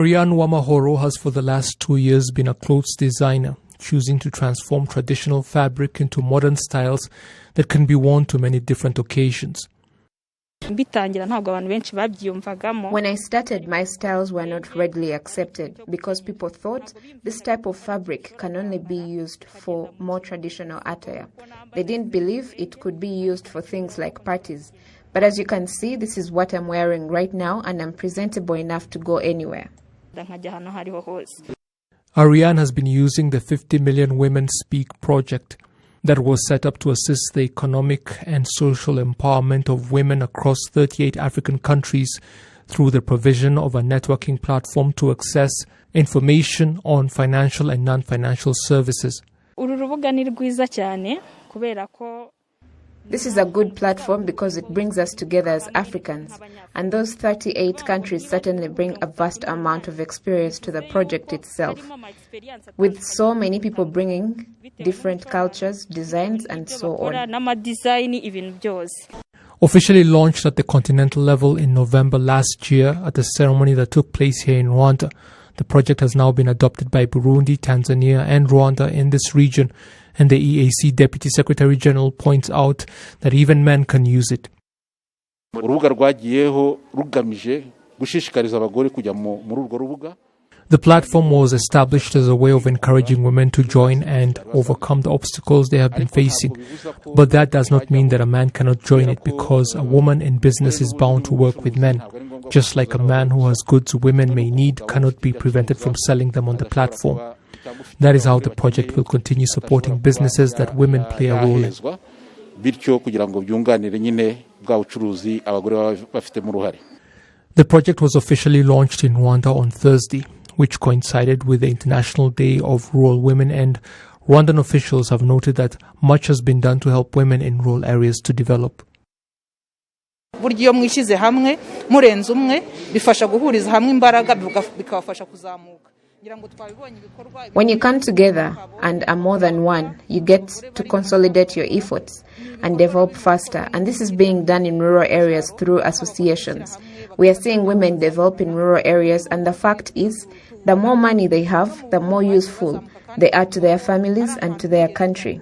Ariane Wamahoro has for the last 2 years been a clothes designer, choosing to transform traditional fabric into modern styles that can be worn to many different occasions. When I started, my styles were not readily accepted because people thought this type of fabric can only be used for more traditional attire. They didn't believe it could be used for things like parties. But as you can see, this is what I'm wearing right now, and I'm presentable enough to go anywhere. Ariane has been using the 50 Million Women Speak project that was set up to assist the economic and social empowerment of women across 38 African countries through the provision of a networking platform to access information on financial and non-financial services. This is a good platform because it brings us together as Africans, and those 38 countries certainly bring a vast amount of experience to the project itself, with so many people bringing different cultures, designs, and so on. Officially launched at the continental level in November last year at a ceremony that took place here in Rwanda, the project has now been adopted by Burundi, Tanzania, and Rwanda in this region, and the EAC Deputy Secretary General points out that even men can use it. The platform was established as a way of encouraging women to join and overcome the obstacles they have been facing. But that does not mean that a man cannot join it, because a woman in business is bound to work with men. Just like a man who has goods women may need cannot be prevented from selling them on the platform. That is how the project will continue supporting businesses that women play a role in. The project was officially launched in Rwanda on Thursday, which coincided with the International Day of Rural Women, and Rwandan officials have noted that much has been done to help women in rural areas to develop. When you come together and are more than one, you get to consolidate your efforts and develop faster. And this is being done in rural areas through associations. We are seeing women develop in rural areas, and the fact is, the more money they have, the more useful they are to their families and to their country.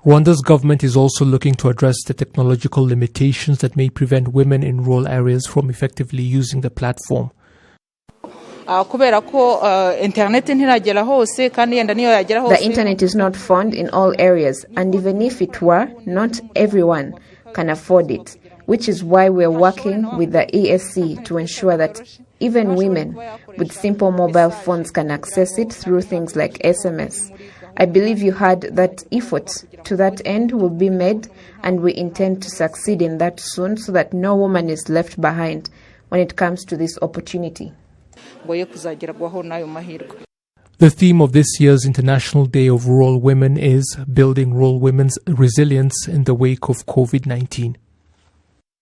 Rwanda's government is also looking to address the technological limitations that may prevent women in rural areas from effectively using the platform. The internet is not found in all areas, and even if it were, not everyone can afford it, which is why we are working with the ESC to ensure that even women with simple mobile phones can access it through things like SMS. I believe you heard that efforts to that end will be made, and we intend to succeed in that soon so that no woman is left behind when it comes to this opportunity. The theme of this year's International Day of Rural Women is Building Rural Women's Resilience in the Wake of COVID-19.